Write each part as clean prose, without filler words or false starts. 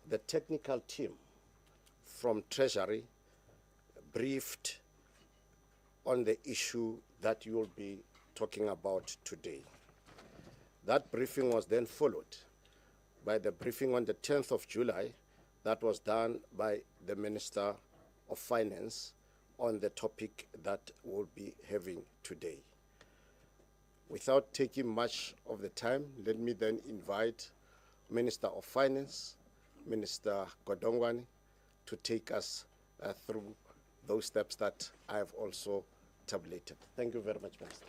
the technical team from Treasury briefed on the issue that you will be talking about today. That briefing was then followed by the briefing on the 10th of July that was done by the Minister of Finance on the topic that we'll be having today. Without taking much of the time, let me then invite Minister of Finance, Minister Godongwana, to take us through those steps that I have also tabulated. Thank you very much, Minister.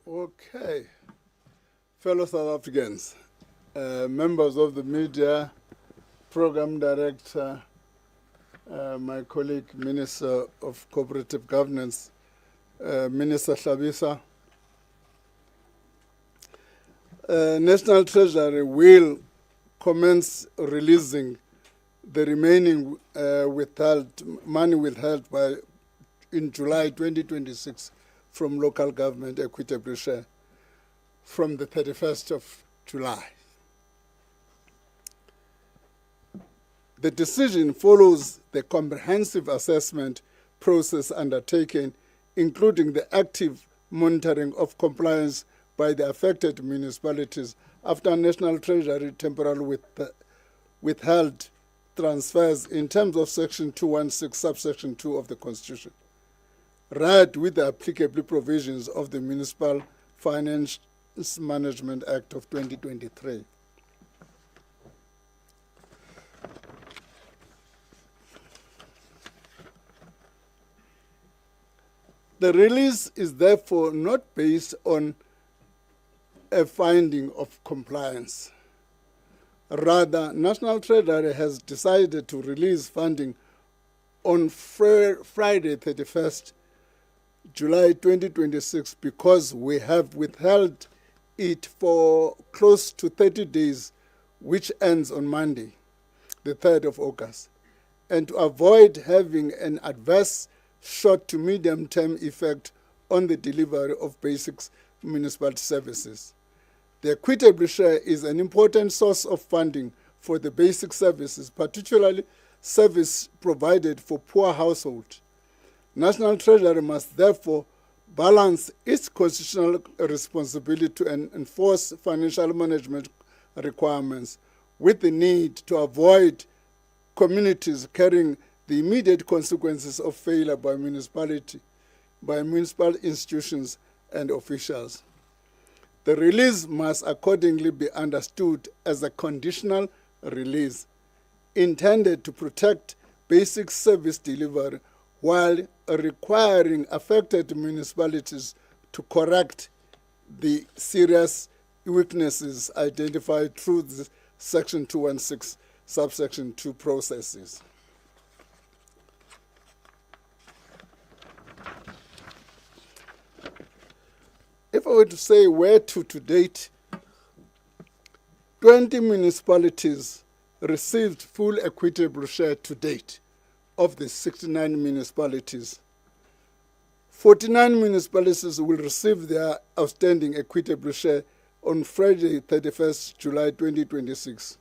Okay, fellow South Africans, members of the media, program director, my colleague, Minister of Cooperative Governance, Minister Hlabisa. National Treasury will commence releasing the remaining money withheld in July 2026 from local government equitable share from the 31st of July. The decision follows the comprehensive assessment process undertaken, including the active monitoring of compliance by the affected municipalities after National Treasury temporarily withheld transfers in terms of Section 216, subsection 2 of the Constitution, read with the applicable provisions of the Municipal Finance Management Act of 2023. The release is therefore not based on a finding of compliance. Rather, National Treasury has decided to release funding on Friday, 31st July 2026, because we have withheld it for close to 30 days, which ends on Monday, the 3rd of August, and to avoid having an adverse short to medium term effect on the delivery of basic municipal services. The equitable share is an important source of funding for the basic services, particularly service provided for poor households. National Treasury must therefore balance its constitutional responsibility to enforce financial management requirements with the need to avoid communities carrying the immediate consequences of failure by municipal institutions and officials. The release must accordingly be understood as a conditional release intended to protect basic service delivery while requiring affected municipalities to correct the serious weaknesses identified through the Section 216, subsection 2 processes. If I were to say where to date, 20 municipalities received full equitable share to date of the 69 municipalities. 49 municipalities will receive their outstanding equitable share on Friday, 31st July 2026,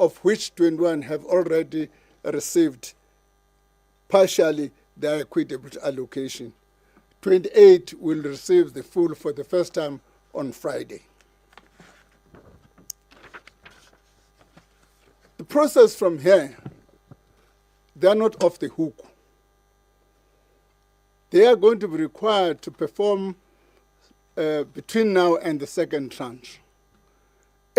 of which 21 have already received partially their equitable allocation. 28 will receive the full for the first time on Friday. The process from here, they are not off the hook. They are going to be required to perform between now and the second tranche.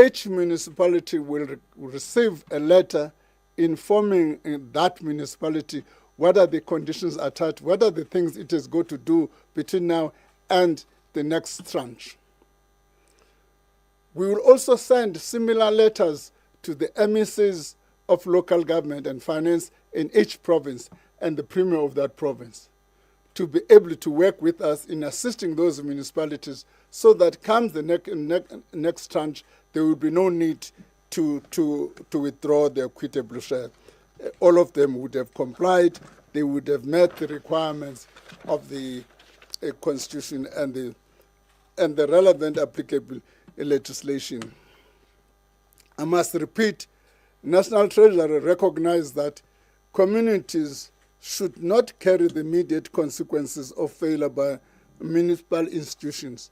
Each municipality will receive a letter informing that municipality what are the conditions attached, what are the things it is going to do between now and the next tranche. We will also send similar letters to the MECs of local government and finance in each province and the premier of that province to be able to work with us in assisting those municipalities so that come the next tranche, there will be no need to withdraw the equitable share. all of them would have complied. They would have met the requirements of the Constitution and the relevant applicable legislation. I must repeat, National Treasury recognized that communities should not carry the immediate consequences of failure by municipal institutions.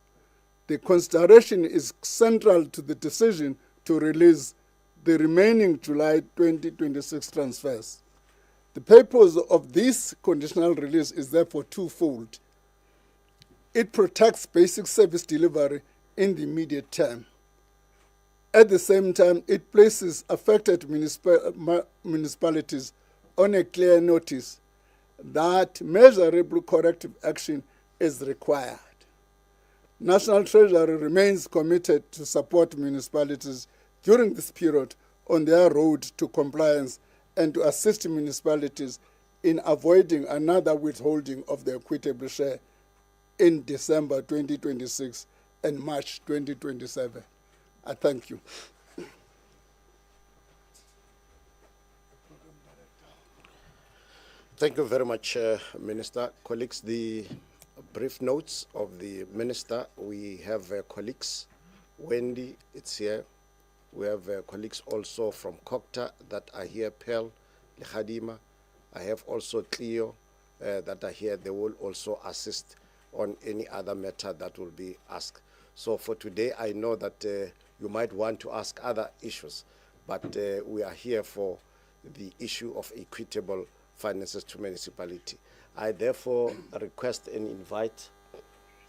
The consideration is central to the decision to release the remaining July 2026 transfers. The purpose of this conditional release is therefore twofold. It protects basic service delivery in the immediate term. At the same time, it places affected municipalities on a clear notice that measurable corrective action is required. National Treasury remains committed to support municipalities during this period on their road to compliance and to assist municipalities in avoiding another withholding of the equitable share in December 2026 and March 2027. I thank you. Thank you very much, Minister. Colleagues, the brief notes of the Minister. We have colleagues. Wendy, it's here. We have colleagues also from COCTA that are here, Pearl, Lehadima. I have also Cleo that are here. They will also assist on any other matter that will be asked. So for today, I know that you might want to ask other issues, but we are here for the issue of equitable finances to municipality. I therefore request and invite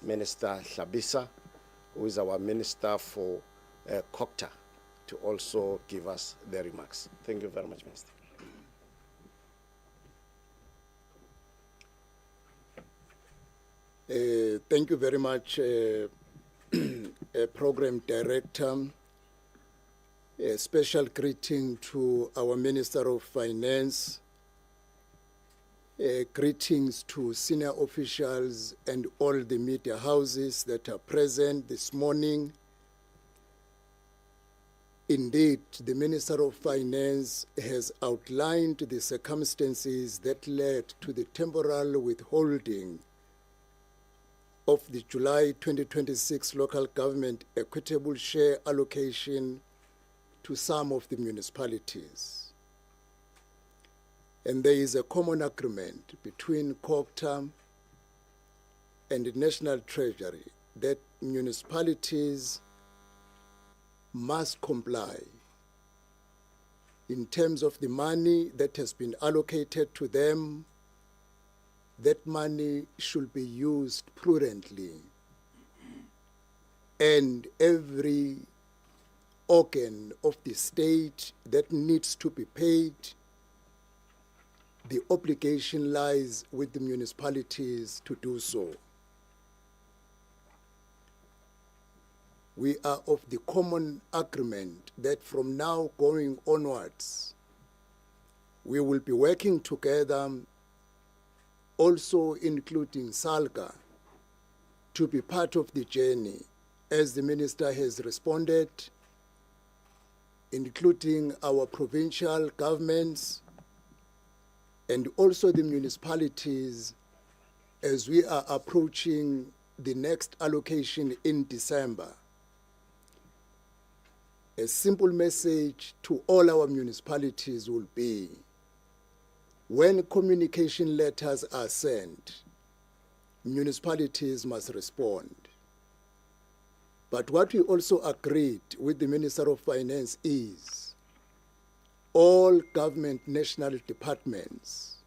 Minister Hlabisa, who is our Minister for COCTA, to also give us their remarks. Thank you very much, Minister. Thank you very much, Program Director. A special greeting to our Minister of Finance. Greetings to senior officials and all the media houses that are present this morning. Indeed, the Minister of Finance has outlined the circumstances that led to the temporal withholding of the July 2026 local government equitable share allocation to some of the municipalities. And there is a common agreement between COCTA and the National Treasury that municipalities must comply in terms of the money that has been allocated to them. That money should be used prudently, and every organ of the state that needs to be paid, the obligation lies with the municipalities to do so. We are of the common agreement that from now going onwards, we will be working together, also including SALGA, to be part of the journey, as the Minister has responded, including our provincial governments and also the municipalities as we are approaching the next allocation in December. A simple message to all our municipalities will be, when communication letters are sent, municipalities must respond. But what we also agreed with the Minister of Finance is all government national departments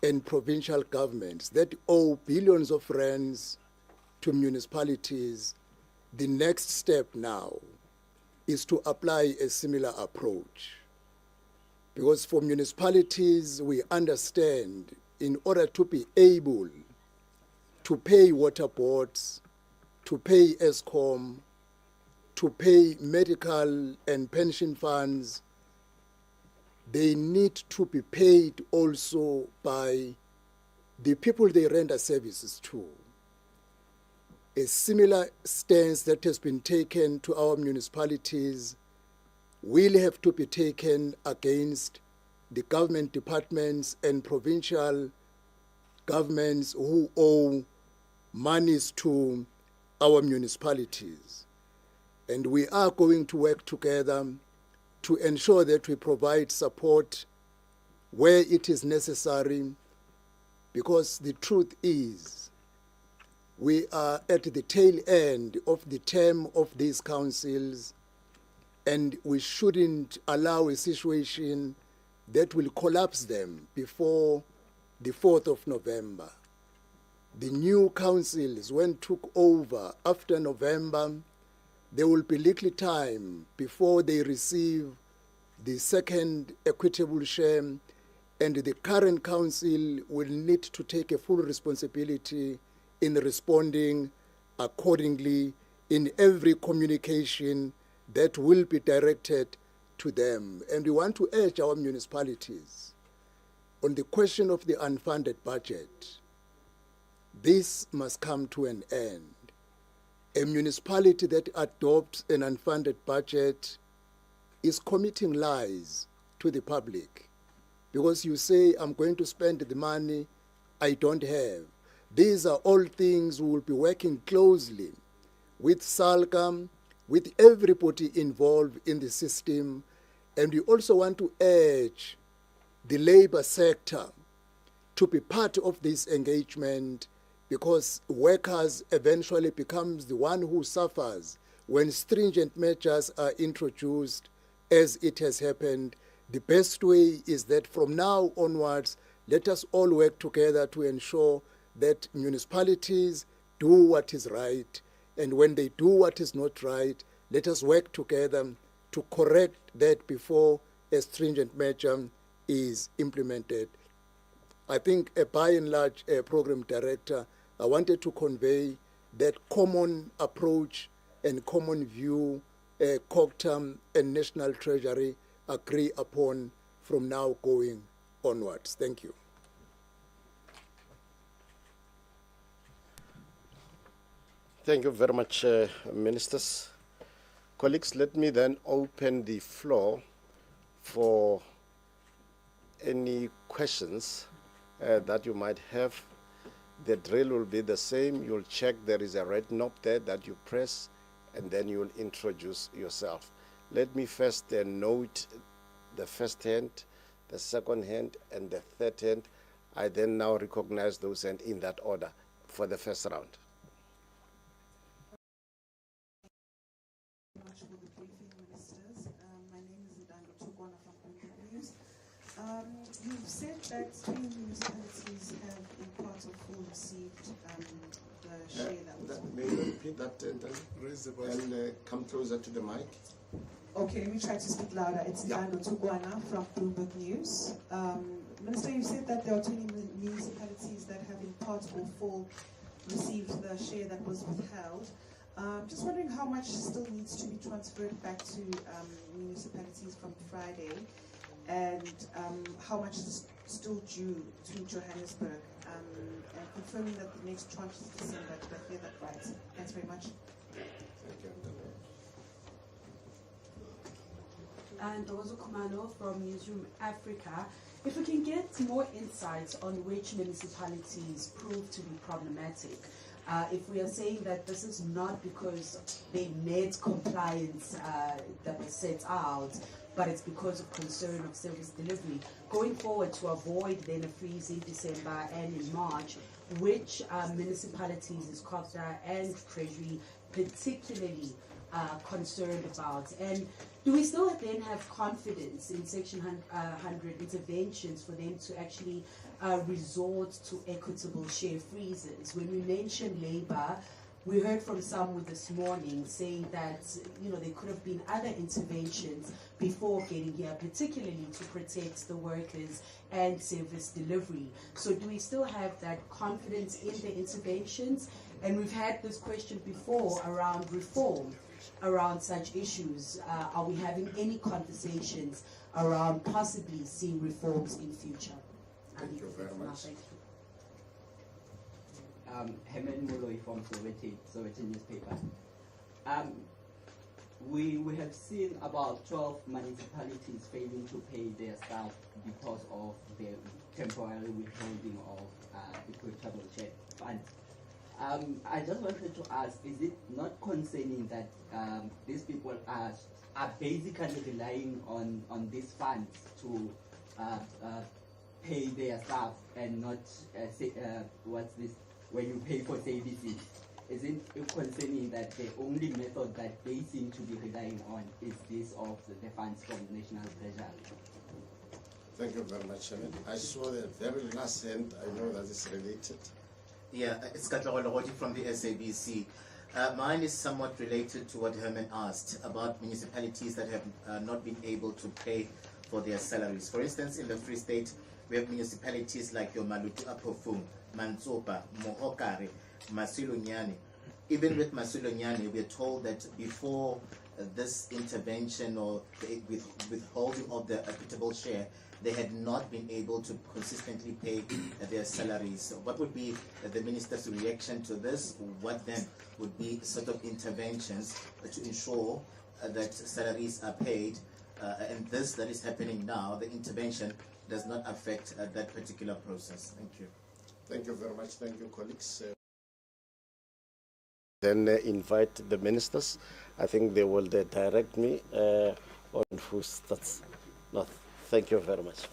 and provincial governments that owe billions of rands to municipalities, the next step now is to apply a similar approach. Because for municipalities, we understand in order to be able to pay water boards, to pay ESCOM, to pay medical and pension funds, they need to be paid also by the people they render services to. A similar stance that has been taken to our municipalities will have to be taken against the government departments and provincial governments who owe monies to our municipalities. And we are going to work together to ensure that we provide support where it is necessary, because the truth is we are at the tail end of the term of these councils, and we shouldn't allow a situation that will collapse them before the 4th of November. The new councils, when took over after November, there will be little time before they receive the second equitable share, and the current council will need to take a full responsibility in responding accordingly in every communication that will be directed to them. And we want to urge our municipalities on the question of the unfunded budget. This must come to an end. A municipality that adopts an unfunded budget is committing lies to the public, because you say, I'm going to spend the money I don't have. These are all things we will be working closely with SALCA, with everybody involved in the system. And we also want to urge the labor sector to be part of this engagement, because workers eventually becomes the one who suffers when stringent measures are introduced, as it has happened. The best way is that from now onwards, let us all work together to ensure that municipalities do what is right, and when they do what is not right, let us work together to correct that before a stringent measure is implemented. I think, by and large, program director, I wanted to convey that common approach and common view COGTA and National Treasury agree upon from now going onwards. Thank you. Thank you very much, Ministers. Colleagues, let me then open the floor for any questions that you might have. The drill will be the same. You'll check there is a red knob there that you press, and then you'll introduce yourself. Let me first note the first hand, the second hand, and the third hand. I then now recognize those and in that order for the first round. Much for the briefing, ministers. My name is Enoch Godongwana from Cooperative News. You've said that 20 municipalities have in part or full received the share that was... May you repeat that and come closer to the mic? Okay, let me try to speak louder. It's Enoch Godongwana from Bloomberg News. Minister, you said that there are 20 municipalities that have in part or full received the share that was withheld. Just wondering how much still needs to be transferred back to municipalities from Friday, and how much is still due to Johannesburg, and confirming that the next tranche is December. Did I hear that right? Thanks very much. Thank you. And Dozo Kumano from Newsroom Africa. If we can get more insights on which municipalities prove to be problematic. If we are saying that this is not because they met compliance that was set out, but it's because of concern of service delivery, going forward to avoid then a freeze in December and in March, which municipalities is COGTA and Treasury particularly concerned about? And do we still then have confidence in Section 100 interventions for them to actually resort to equitable share freezes? When we mention labor, we heard from someone this morning saying that there could have been other interventions before getting here, particularly to protect the workers and service delivery. So do we still have that confidence in the interventions? And we've had this question before around reform, around such issues. Are we having any conversations around possibly seeing reforms in future? Thank you very much. Thank you. Hemen Moloi from Sowetan newspaper. we have seen about 12 municipalities failing to pay their staff because of the temporary withholding of equitable share funds. I just wanted to ask, is it not concerning that these people are basically relying on these funds to pay their staff and not, what's this, when you pay for SABC? Is it concerning that the only method that they seem to be relying on is this of the funds from National Treasury? Thank you very much, Chairman. I saw the very last hand. I know that it's related. Yeah, it's Katlogologoti from the SABC. Mine is somewhat related to what Herman asked about municipalities that have not been able to pay for their salaries. For instance, in the Free State, we have municipalities like your Malutu Apofung, Mantsopa, Mohokare, Masilonyane. Even with Masilonyane, we are told that before this intervention or the withholding of the equitable share, they had not been able to consistently pay their salaries. So what would be the minister's reaction to this? What then would be sort of interventions to ensure that salaries are paid? And this that is happening now, the intervention does not affect that particular process. Thank you. Thank you very much. Thank you, colleagues. Then invite the ministers. I think they will direct me on who starts. No, thank you very much.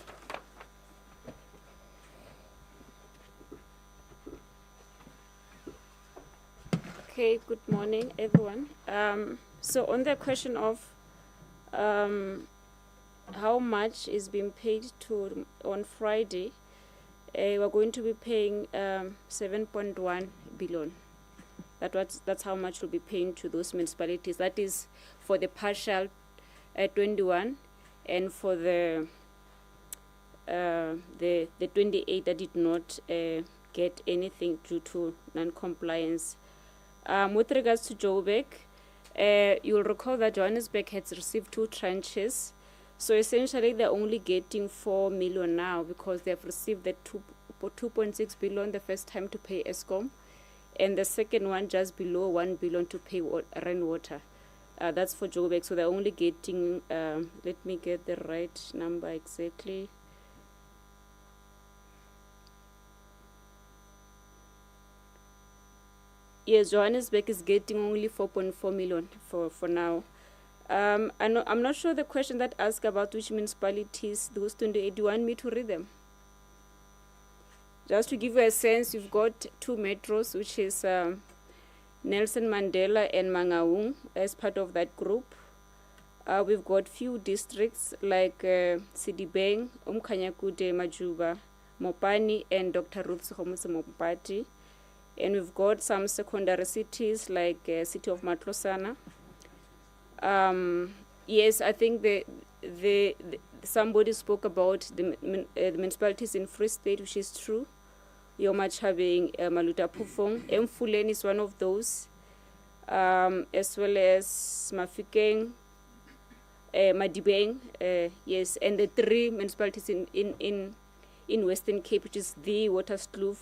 Okay, good morning, everyone. So on the question of how much is being paid to on Friday, we're going to be paying 7.1 billion. That's how much we'll be paying to those municipalities. That is for the partial 21, and for the 28 that did not get anything due to non-compliance. With regards to Joburg, you'll recall that Johannesburg has received 2 tranches. So essentially, they're only getting 4 million now because they have received the 2.6 billion the first time to pay Eskom, and the second one just below 1 billion to pay rainwater. That's for Joburg. So they're only getting, let me get the right number exactly. Yes, Johannesburg is getting only 4.4 million for now. I'm not sure the question that asked about which municipalities, those 28, do you want me to read them? Just to give you a sense, you've got 2 metros, which is Nelson Mandela and Mangaung as part of that group. We've got few districts like Sidibeng, Umkhanyakude, Majuba, Mopani, and Dr. Ruth Homuse Mopati. And we've got some secondary cities like City of Matlosana. Yes, I think somebody spoke about the municipalities in Free State, which is true. Yomach having Maluta Pufong. Mfulen is one of those, as well as Mafikeng, Madibeng, yes, and the 3 municipalities in Western Cape, which is the Waterskloof,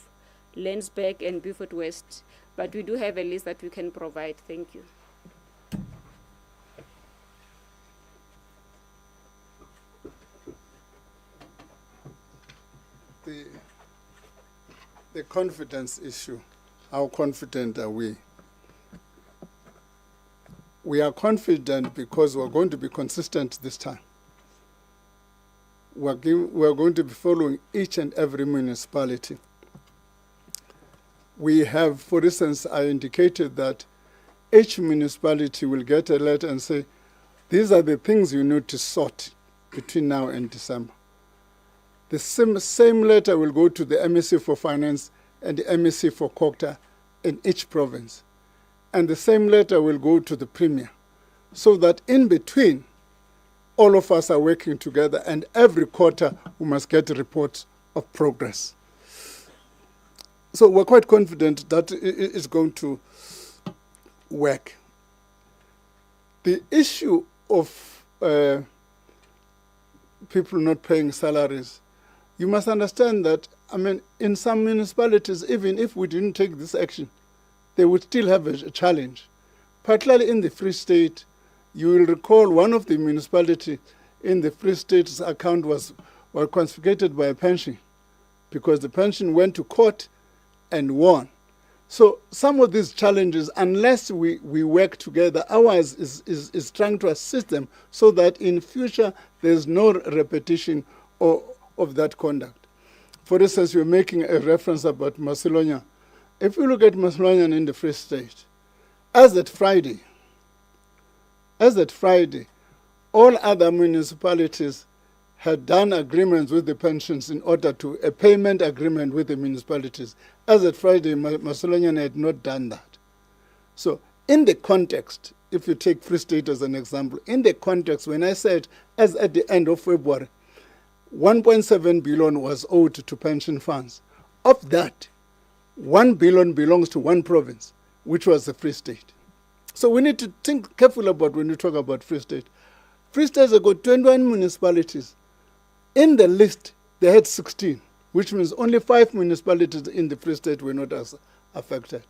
Lensburg, and Beaufort West. But we do have a list that we can provide. Thank you. The confidence issue, how confident are we? We are confident because we're going to be consistent this time. We're going to be following each and every municipality. We have, for instance, I indicated that each municipality will get a letter and say, these are the things you need to sort between now and December. The same letter will go to the MSC for Finance and the MSC for COCTA in each province. And the same letter will go to the Premier, so that in between, all of us are working together, and every quarter we must get a report of progress. So we're quite confident that it's going to work. The issue of people not paying salaries, you must understand that, I mean, in some municipalities, even if we didn't take this action, they would still have a challenge. Particularly in the Free State, You will recall one of the municipalities in the Free State's account was confiscated by a pension because the pension went to court and won. So some of these challenges, unless we work together, ours is trying to assist them so that in future there's no repetition of that conduct. For instance, you're making a reference about Macedonia. If you look at Macedonia in the Free State, as at Friday, all other municipalities had done agreements with the pensions in order to a payment agreement with the municipalities. As at Friday, Macedonia had not done that. So in the context, if you take Free State as an example, in the context, when I said as at the end of February, 1.7 billion was owed to pension funds. Of that, 1 billion belongs to one province, which was the Free State. So we need to think carefully about when we talk about Free State. Free State has got 21 municipalities. In the list, they had 16, which means only 5 municipalities in the Free State were not as affected.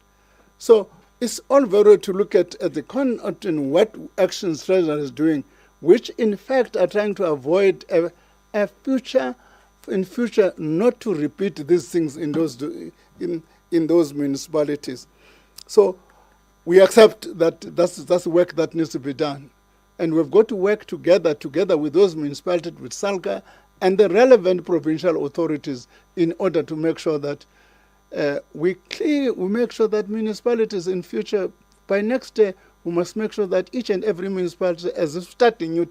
So it's all very to look at the content and what actions Treasury is doing, which in fact are trying to avoid a future, in future, not to repeat these things in those municipalities. So we accept that that's work that needs to be done. And we've got to work together with those municipalities, with SALCA, and the relevant provincial authorities in order to make sure that we make sure that municipalities in future, by next day, we must make sure that each and every municipality, as we start the new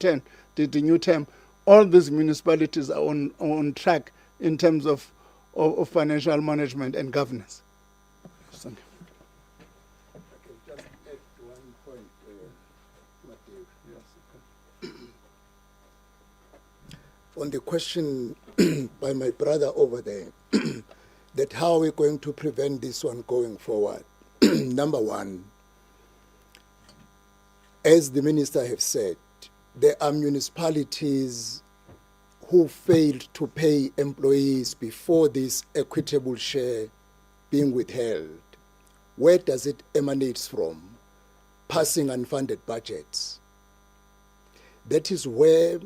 term, all these municipalities are on track in terms of financial management and governance. Thank you. On the question by my brother over there, that how are we going to prevent this one going forward? Number one, as the minister has said, there are municipalities who failed to pay employees before this equitable share being withheld. Where does it emanate from? Passing unfunded budgets. That is where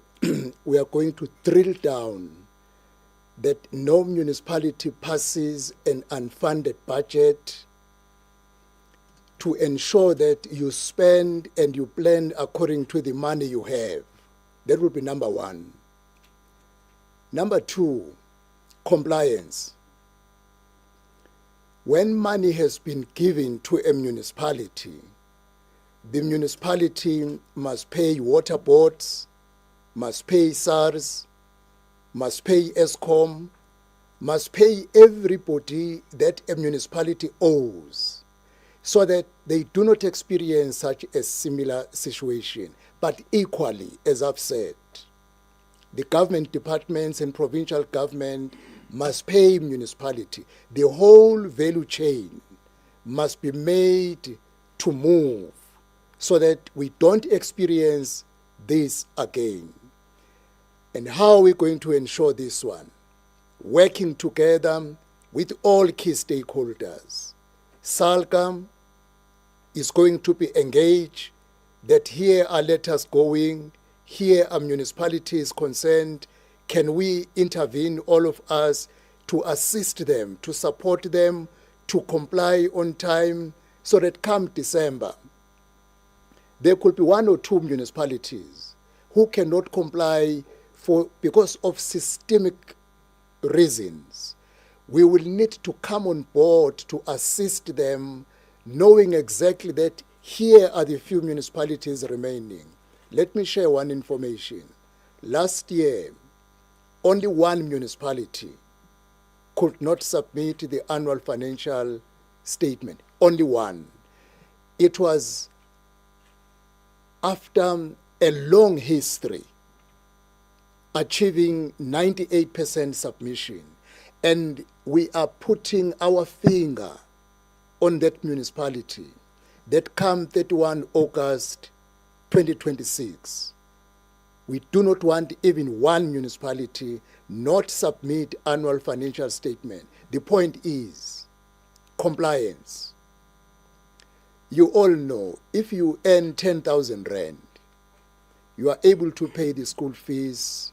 we are going to drill down that no municipality passes an unfunded budget to ensure that you spend and you plan according to the money you have. That would be number one. Number two, compliance. When money has been given to a municipality, the municipality must pay water boards, must pay SARS, must pay ESCOM, must pay everybody that a municipality owes, so that they do not experience such a similar situation. But equally, as I've said, the government departments and provincial government must pay municipality. The whole value chain must be made to move so that we don't experience this again. And how are we going to ensure this one? Working together with all key stakeholders. SALCA is going to be engaged, that here are letters going, here are municipalities concerned. Can we intervene, all of us, to assist them, to support them, to comply on time, so that come December, there could be 1 or 2 municipalities who cannot comply because of systemic reasons. We will need to come on board to assist them, knowing exactly that here are the few municipalities remaining. Let me share one information. Last year, only one municipality could not submit the annual financial statement. Only one. It was after a long history achieving 98% submission. And we are putting our finger on that municipality that come 31 August 2026. We do not want even one municipality not submit annual financial statement. The point is compliance. You all know if you earn 10,000 rand you are able to pay the school fees,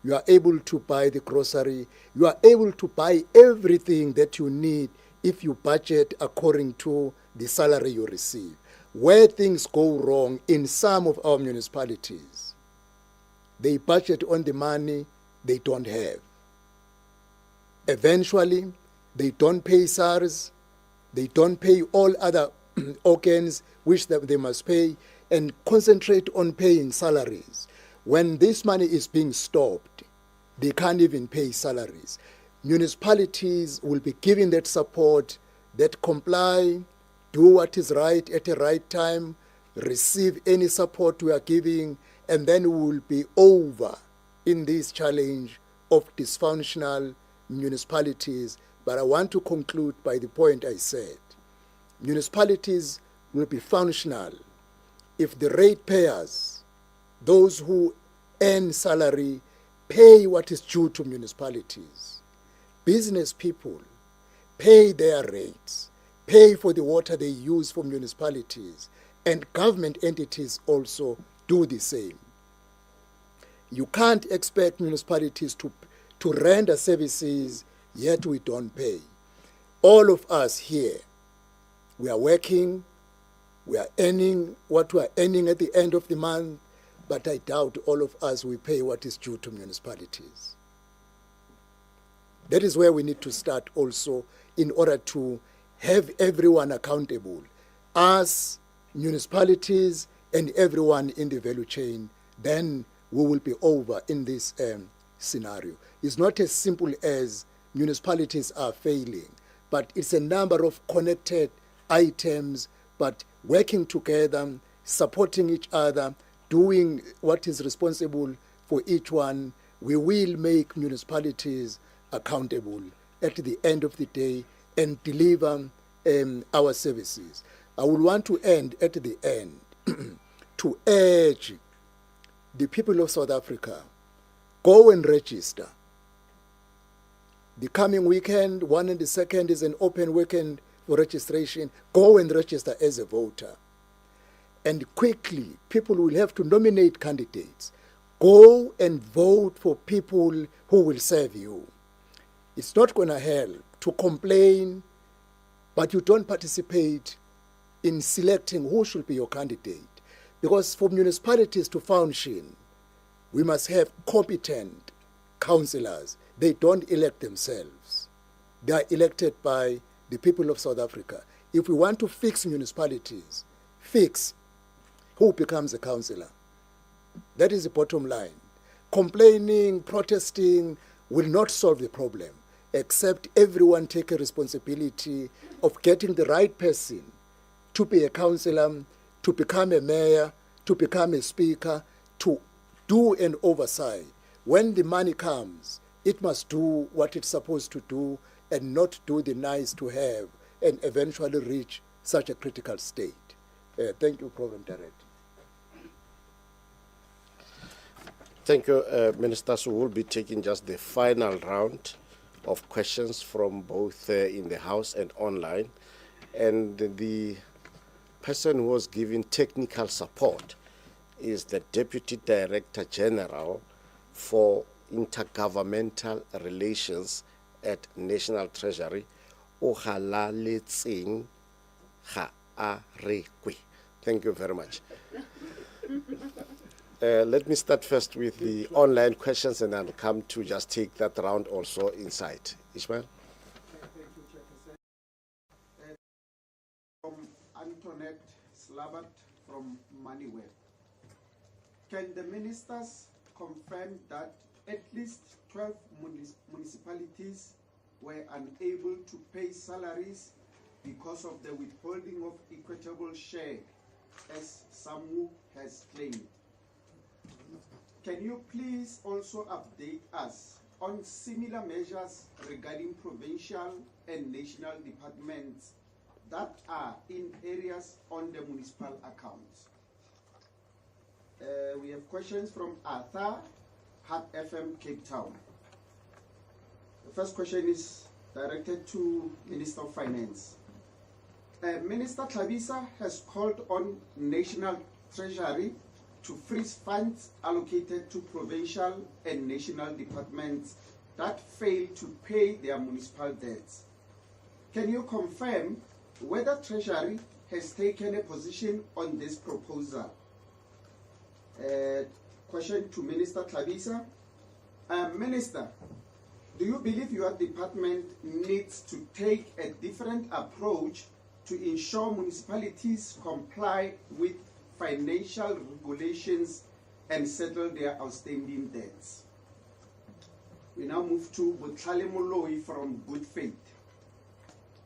you are able to buy the grocery, you are able to buy everything that you need if you budget according to the salary you receive. Where things go wrong in some of our municipalities, they budget on the money they don't have. Eventually, they don't pay SARS, they don't pay all other organs which they must pay, and concentrate on paying salaries. When this money is being stopped, they can't even pay salaries. Municipalities will be giving that support, that comply, do what is right at the right time, receive any support we are giving, and then we will be over in this challenge of dysfunctional municipalities. But I want to conclude by the point I said. Municipalities will be functional if the ratepayers, those who earn salary, pay what is due to municipalities. Business people pay their rates, pay for the water they use for municipalities, and government entities also do the same. You can't expect municipalities to render services, yet we don't pay. All of us here, we are working, we are earning what we are earning at the end of the month, but I doubt all of us will pay what is due to municipalities. That is where we need to start also in order to have everyone accountable, us, municipalities, and everyone in the value chain. Then we will be over in this scenario. It's not as simple as municipalities are failing, but it's a number of connected items, but working together, supporting each other, doing what is responsible for each one, we will make municipalities accountable at the end of the day and deliver our services. I would want to end at the end to urge the people of South Africa, go and register. The coming weekend, 1 and the 2nd, is an open weekend for registration. Go and register as a voter. And quickly, people will have to nominate candidates. Go and vote for people who will serve you. It's not going to help to complain, but you don't participate in selecting who should be your candidate. Because for municipalities to function, we must have competent councillors. They don't elect themselves. They are elected by the people of South Africa. If we want to fix municipalities, fix who becomes a councillor. That is the bottom line. Complaining, protesting will not solve the problem, except everyone take a responsibility of getting the right person to be a councillor, to become a mayor, to become a speaker, to do an oversight. When the money comes, it must do what it's supposed to do and not do the nice to have and eventually reach such a critical state. Thank you, Program Director. Thank you, Minister. So we'll be taking just the final round of questions from both in the House and online. And the person who was giving technical support is the Deputy Director General for Intergovernmental Relations at National Treasury, Ohalaletseng Gaarekwe. Thank you very much. Let me start first with the online questions and then come to just take that round also inside. Ishmael? Thank you, Chairperson. From Antoinette Slabat from Moneyweb. Can the ministers confirm that at least 12 municipalities were unable to pay salaries because of the withholding of equitable share, as SAMU has claimed? Can you please also update us on similar measures regarding provincial and national departments that are in areas on the municipal accounts? We have questions from Arthur, Hub FM, Cape Town. The first question is directed to Minister of Finance. Minister Hlabisa has called on National Treasury to freeze funds allocated to provincial and national departments that fail to pay their municipal debts. Can you confirm whether Treasury has taken a position on this proposal? Question to Minister Hlabisa. Minister, do you believe your department needs to take a different approach to ensure municipalities comply with financial regulations and settle their outstanding debts? We now move to Botlhale Moloi from Good Faith.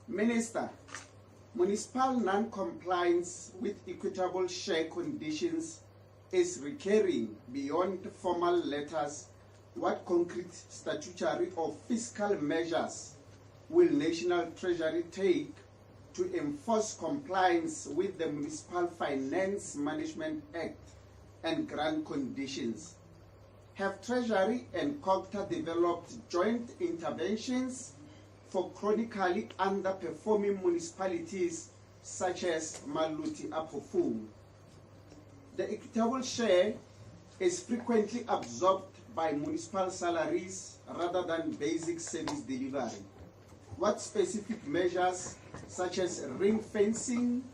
Minister, municipal non-compliance with equitable share conditions is recurring beyond formal letters. What concrete statutory or fiscal measures will National Treasury take to enforce compliance with the Municipal Finance Management Act and grant conditions? Have Treasury and COGTA developed joint interventions for chronically underperforming municipalities such as Maluti Apofung? The equitable share is frequently absorbed by municipal salaries rather than basic service delivery. What specific measures, such as ring fencing,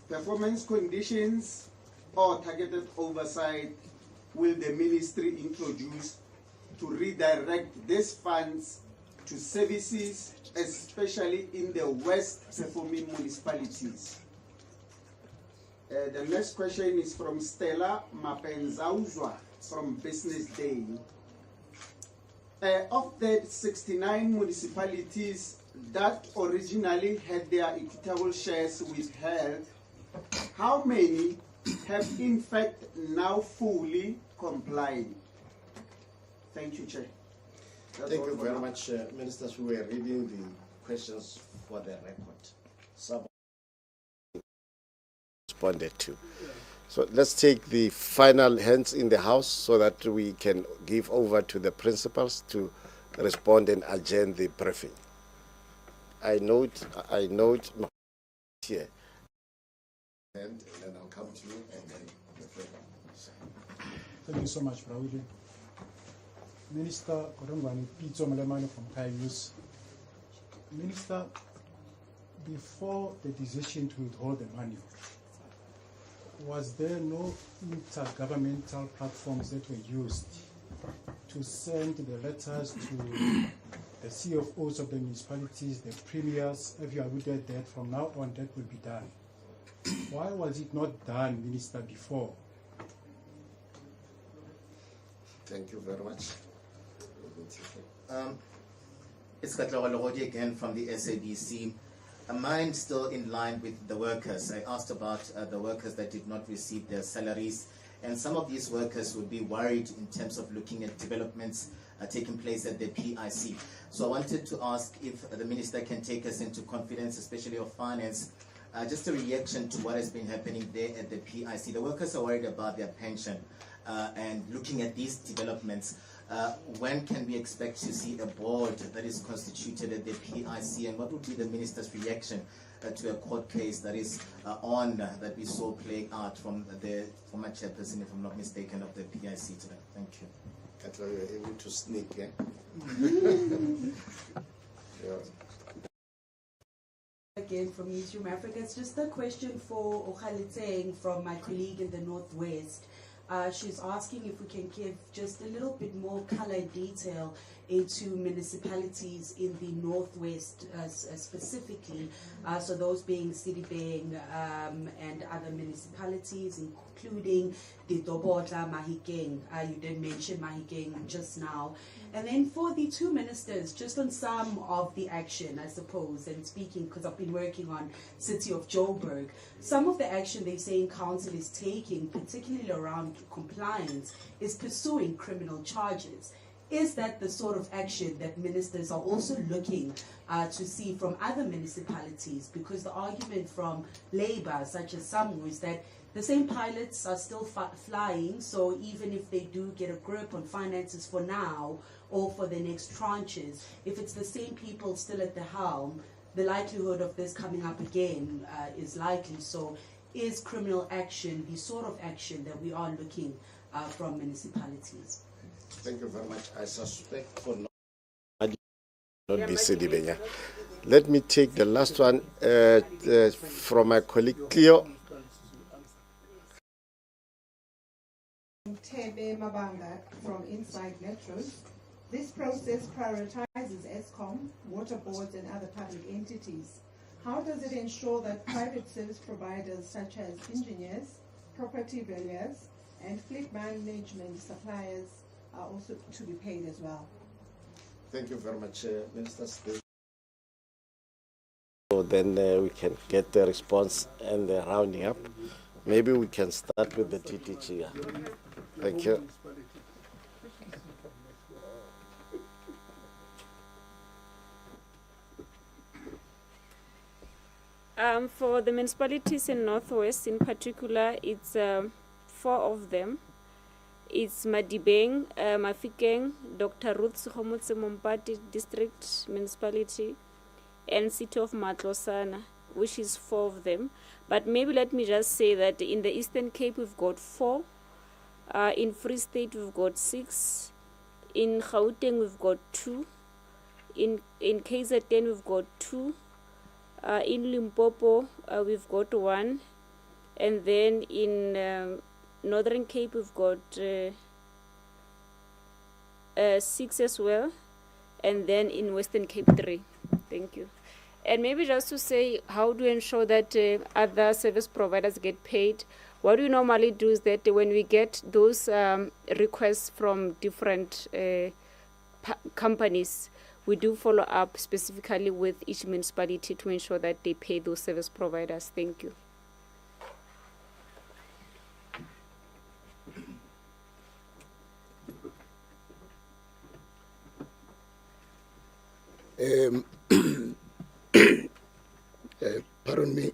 performance conditions, or targeted oversight, will the ministry introduce to redirect these funds to services, especially in the worst performing municipalities? The next question is from Stella Mapenzauzwa from Business Day. Of the 69 municipalities that originally had their equitable shares withheld, how many have in fact now fully complied? Thank you, Chair. Thank you very much, Ministers. We were reading the questions for the record. Some responded to. So let's take the final hands in the House so that we can give over to the principals to respond and adjourn the briefing. I note here. And then I'll come to you and then the further. Thank you so much, Brauli. Minister Godongwana Pitso Malemane from Thai News. Minister, before the decision to withhold the money, was there no intergovernmental platforms that were used to send the letters to the CFOs of the municipalities, the premiers? Have you alluded that from now on that will be done? Why was it not done, Minister, before? Thank you very much. It's Katlawalogodi again from the SABC. Mine still in line with the workers. I asked about the workers that did not receive their salaries, and some of these workers would be worried in terms of looking at developments taking place at the PIC. So I wanted to ask if the Minister can take us into confidence, especially of finance, just a reaction to what has been happening there at the PIC. The workers are worried about their pension and looking at these developments. When can we expect to see a board that is constituted at the PIC, and what would be the Minister's reaction to a court case that is that we saw playing out from the former chairperson, if I'm not mistaken, of the PIC today? Thank you. Katla, you're able to sneak, yeah? Again from Newsroom Africa, it's just a question for Okhaliteng from my colleague in the Northwest. She's asking if we can give just a little bit more color and detail into municipalities in the Northwest specifically, so those being Sidibeng and other municipalities, including the Dobota, Mahikeng. You did mention Mahikeng just now. And then for the two ministers, just on some of the action, I suppose, and speaking because I've been working on City of Joburg, some of the action they're saying council is taking, particularly around compliance, is pursuing criminal charges. Is that the sort of action that ministers are also looking to see from other municipalities? Because the argument from Labour, such as some, is that the same pilots are still flying, so even if they do get a grip on finances for now or for the next tranches, if it's the same people still at the helm, the likelihood of this coming up again is likely. So is criminal action the sort of action that we are looking from municipalities? Thank you very much. I suspect for not be Sidibenya. Let me take the last one from my colleague Cleo. Tebe Mabanga from Inside Metros. This process prioritizes ESCOM, water boards, and other public entities. How does it ensure that private service providers such as engineers, property valuers, and fleet management suppliers are also to be paid as well? Thank you very much, Minister. So then we can get the response and the rounding up. Maybe we can start with the TTG. Yeah. Thank you. For the municipalities in Northwest in particular, it's 4 of them. It's Madibeng, Mafikeng, Dr. Ruth Sukhomotse Mompati District Municipality, and City of Matlosana, which is 4 of them. But maybe let me just say that in the Eastern Cape we've got 4, in Free State we've got 6, in Gauteng we've got 2, in KZN we've got 2, in Limpopo we've got 1, and then in Northern Cape we've got 6 as well, and then in Western Cape 3. Thank you. And maybe just to say, how do we ensure that other service providers get paid? What we normally do is that when we get those requests from different companies, we do follow up specifically with each municipality to ensure that they pay those service providers. Thank you. Pardon me,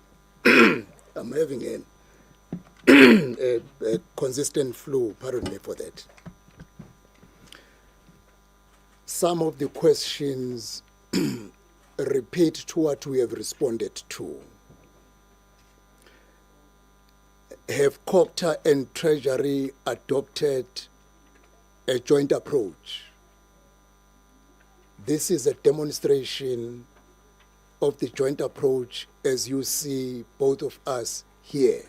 I'm having a consistent flu, pardon me for that. Some of the questions repeat to what we have responded to. Have COCTA and Treasury adopted a joint approach? This is a demonstration of the joint approach as you see both of us here.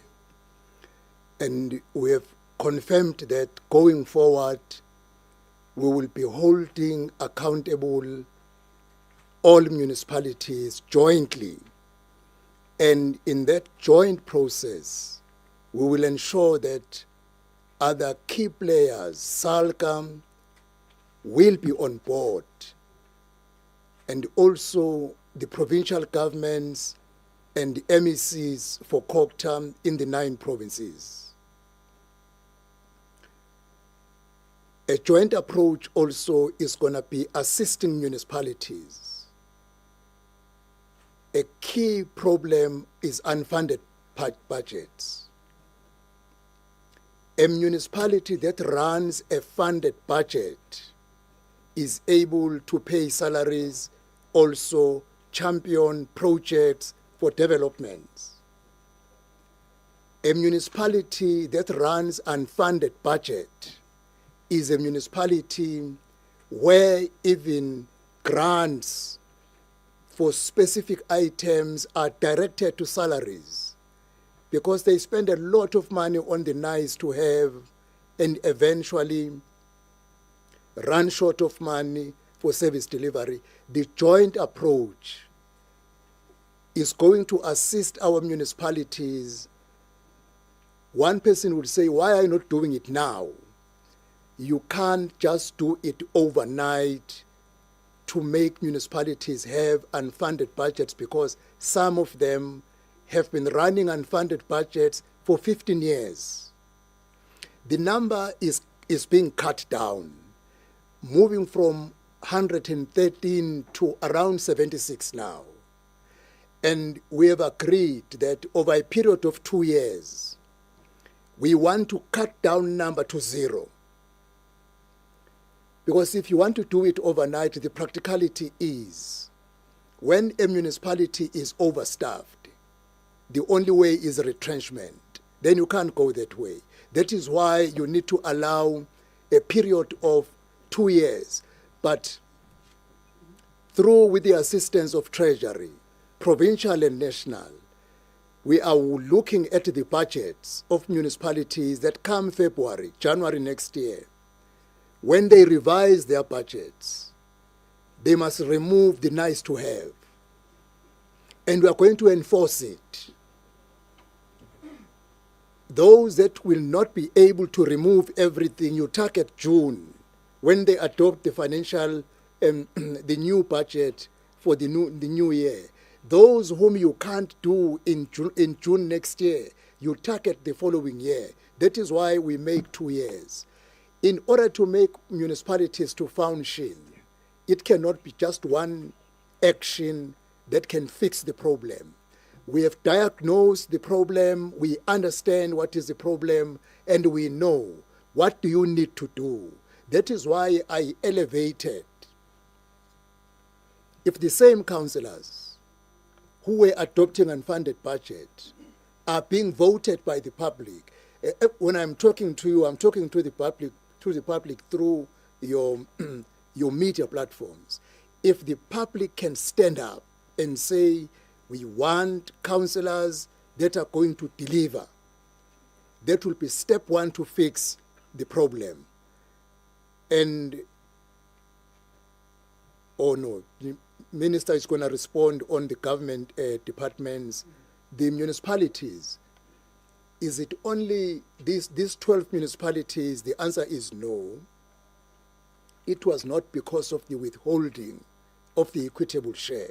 And we have confirmed that going forward, we will be holding accountable all municipalities jointly. And in that joint process, we will ensure that other key players, SALCA, will be on board, and also the provincial governments and the MECs for COCTA in the 9 provinces. A joint approach also is going to be assisting municipalities. A key problem is unfunded budgets. A municipality that runs a funded budget is able to pay salaries, also champion projects for developments. A municipality that runs unfunded budget is a municipality where even grants for specific items are directed to salaries, because they spend a lot of money on the nice to have and eventually run short of money for service delivery. The joint approach is going to assist our municipalities. One person would say, why are you not doing it now? You can't just do it overnight to make municipalities have unfunded budgets, because some of them have been running unfunded budgets for 15 years. The number is being cut down, moving from 113 to around 76 now. And we have agreed that over a period of 2 years, we want to cut down number to 0. Because if you want to do it overnight, the practicality is when a municipality is overstaffed, the only way is retrenchment. Then you can't go that way. That is why you need to allow a period of 2 years. But through, with the assistance of Treasury, provincial and national, we are looking at the budgets of municipalities that come February, January next year. When they revise their budgets, they must remove the nice to have. And we are going to enforce it. Those that will not be able to remove everything, you target June, when they adopt the financial, the new budget for the new year. Those whom you can't do in June next year, you target the following year. That is why we make 2 years. In order to make municipalities to function, it cannot be just one action that can fix the problem. We have diagnosed the problem, we understand what is the problem, and we know what do you need to do. That is why I elevated. If the same councillors who were adopting unfunded budget are being voted by the public, when I'm talking to you, I'm talking to the public through your media platforms. If the public can stand up and say, we want councillors that are going to deliver, that will be step one to fix the problem. And, oh no, the minister is going to respond on the government departments, the municipalities. Is it only these 12 municipalities? The answer is no. It was not because of the withholding of the equitable share.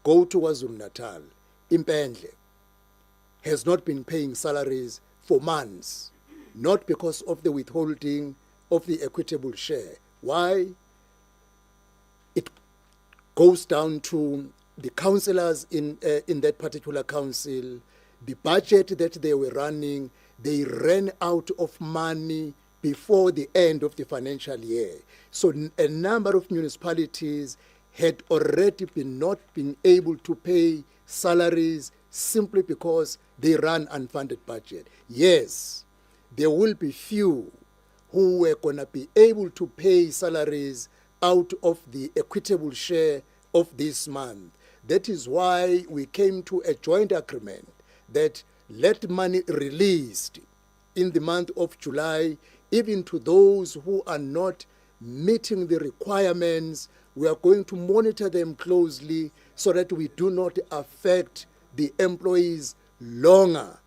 Go to KwaZulu-Natal, Impendle has not been paying salaries for months, not because of the withholding of the equitable share. Why? It goes down to the councillors in that particular council, the budget that they were running, they ran out of money before the end of the financial year. So a number of municipalities had already not been able to pay salaries simply because they ran unfunded budget. Yes, there will be few who were going to be able to pay salaries out of the equitable share of this month. That is why we came to a joint agreement that let money released in the month of July, even to those who are not meeting the requirements. We are going to monitor them closely so that we do not affect the employees longer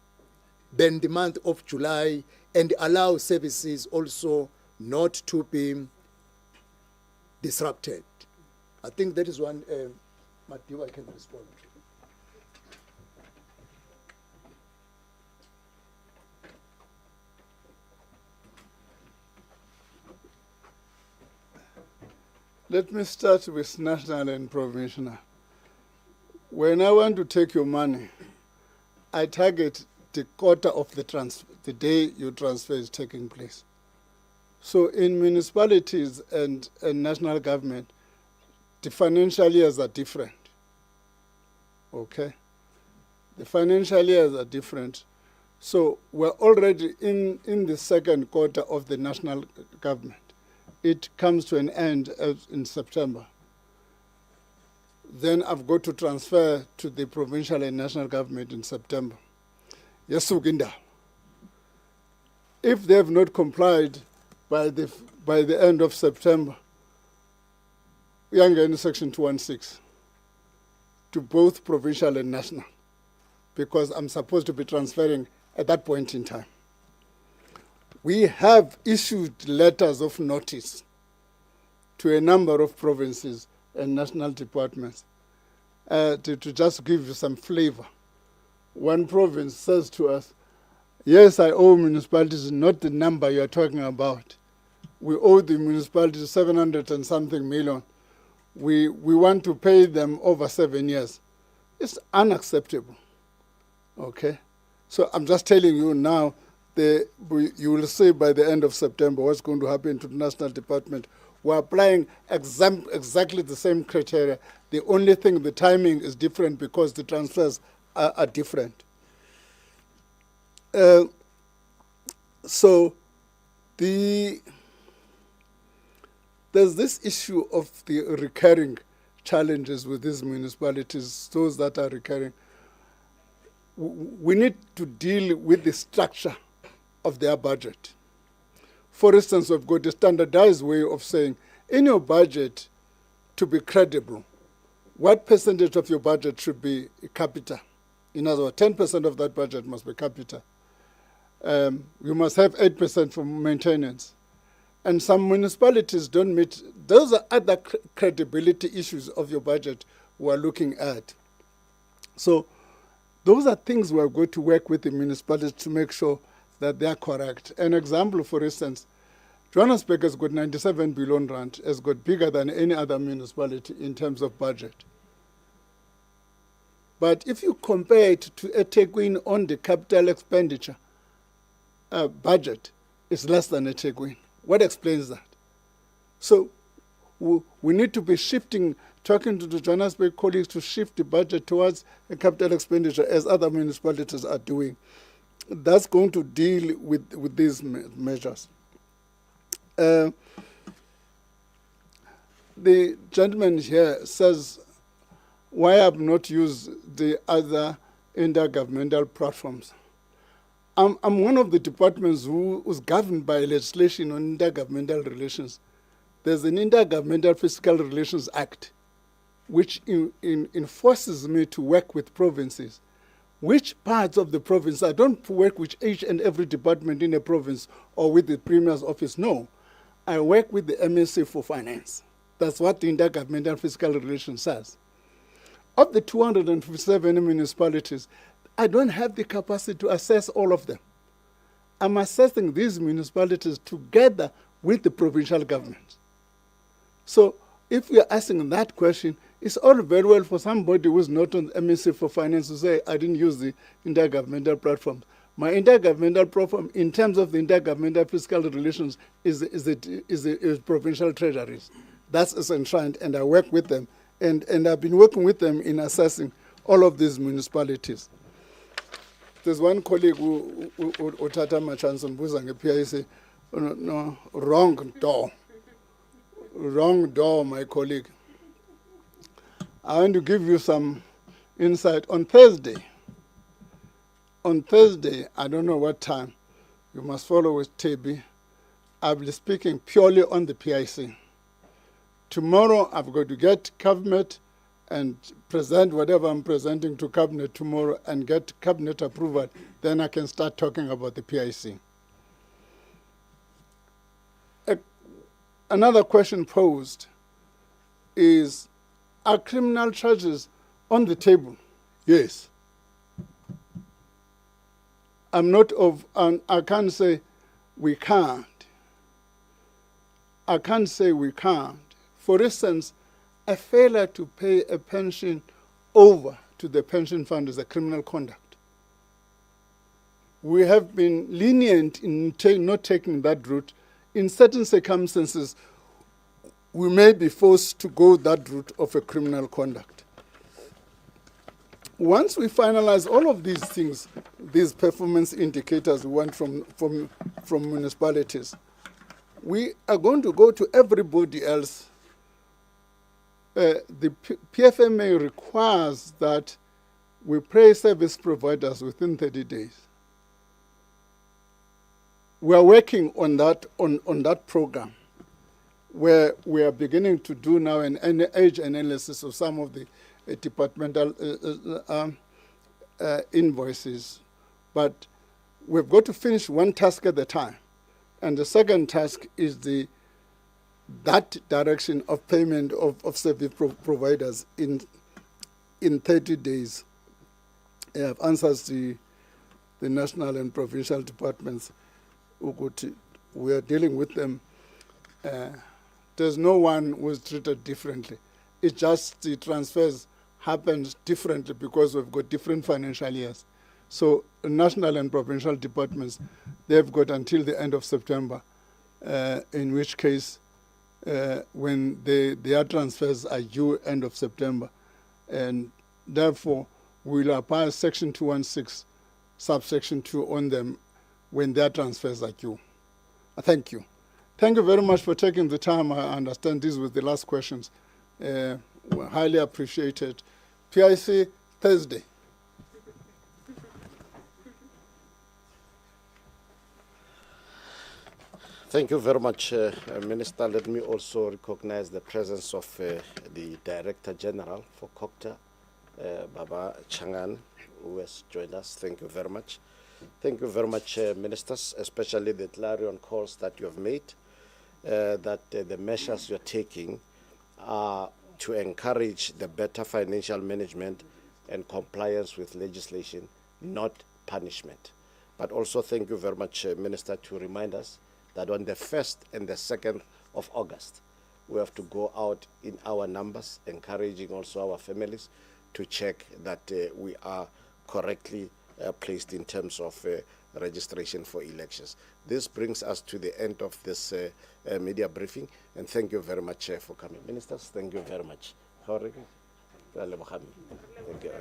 than the month of July, and allow services also not to be disrupted. I think that is one, Matthew, I can respond. Let me start with national and provincial. When I want to take your money, I target the quarter of the day your transfer is taking place. So in municipalities and national government, the financial years are different. Okay? The financial years are different. So we're already in the second quarter of the national government. It comes to an end in September. Then I've got to transfer to the provincial and national government in September. Yes, Suginda. If they have not complied by the end of September, we are in Section 216 to both provincial and national, because I'm supposed to be transferring at that point in time. We have issued letters of notice to a number of provinces and national departments to just give you some flavor. One province says to us, yes, I owe municipalities not the number you are talking about. We owe the municipalities 700 and something million. We want to pay them over 7 years. It's unacceptable. Okay? So I'm just telling you now, you will see by the end of September what's going to happen to the National Department. We're applying exactly the same criteria. The only thing, the timing is different because the transfers are different. So there's this issue of the recurring challenges with these municipalities, those that are recurring. We need to deal with the structure of their budget. For instance, we've got a standardized way of saying, in your budget, to be credible, what percentage of your budget should be capita? In other words, 10% of that budget must be capita. You must have 8% for maintenance. And some municipalities don't meet. Those are other credibility issues of your budget we're looking at. So those are things we're going to work with the municipalities to make sure that they are correct. An example, for instance, Johannesburg has got 97 billion rand, has got bigger than any other municipality in terms of budget. But if you compare it to eThekwini on the capital expenditure budget, it's less than eThekwini. What explains that? So we need to be shifting, talking to the Johannesburg colleagues to shift the budget towards a capital expenditure as other municipalities are doing. That's going to deal with these measures. The gentleman here says, why have not used the other intergovernmental platforms? I'm one of the departments who was governed by legislation on intergovernmental relations. There's an Intergovernmental Fiscal Relations Act, which enforces me to work with provinces. Which parts of the province? I don't work with each and every department in a province or with the Premier's office. No, I work with the MSC for finance. That's what the Intergovernmental Fiscal Relations says. Of the 257 municipalities, I don't have the capacity to assess all of them. I'm assessing these municipalities together with the provincial government. So if you're asking that question, it's all very well for somebody who's not on MSC for finance to say, I didn't use the intergovernmental platform. My intergovernmental platform, in terms of the intergovernmental fiscal relations, is provincial treasuries. That's enshrined, and I work with them. And I've been working with them in assessing all of these municipalities. There's one colleague who Otata Machanson Buzange PIC, no, wrong door. Wrong door, my colleague. I want to give you some insight. On Thursday, I don't know what time, you must follow with Tebi, I'll be speaking purely on the PIC. Tomorrow, I've got to get cabinet and present whatever I'm presenting to cabinet tomorrow and get cabinet approval. Then I can start talking about the PIC. Another question posed is, are criminal charges on the table? Yes. I can't say we can't. I can't say we can't. For instance, a failure to pay a pension over to the pension fund is a criminal conduct. We have been lenient in not taking that route. In certain circumstances, we may be forced to go that route of a criminal conduct. Once we finalize all of these things, these performance indicators we want from municipalities, we are going to go to everybody else. The PFMA requires that we pay service providers within 30 days. We are working on that program, where we are beginning to do now an age analysis of some of the departmental invoices. But we've got to finish one task at a time. And the second task is that direction of payment of service providers in 30 days. I've answered the national and provincial departments. We are dealing with them. There's no one who is treated differently. It's just the transfers happen differently because we've got different financial years. So national and provincial departments, they've got until the end of September, in which case when their transfers are due end of September. And therefore, we'll apply Section 216 subsection 2 on them when their transfers are due. Thank you. Thank you very much for taking the time. I understand these were the last questions. Were highly appreciated. PIC Thursday. Thank you very much, Minister. Let me also recognize the presence of the Director General for COCTA, Baba Changan, who has joined us. Thank you very much. Thank you very much, Ministers, especially the clarion calls that you have made, that the measures you're taking are to encourage the better financial management and compliance with legislation, not punishment. But also thank you very much, Minister, to remind us that on the 1st and the 2nd of August, we have to go out in our numbers, encouraging also our families to check that we are correctly placed in terms of registration for elections. This brings us to the end of this media briefing, and thank you very much for coming. Ministers, thank you very much. Thank you.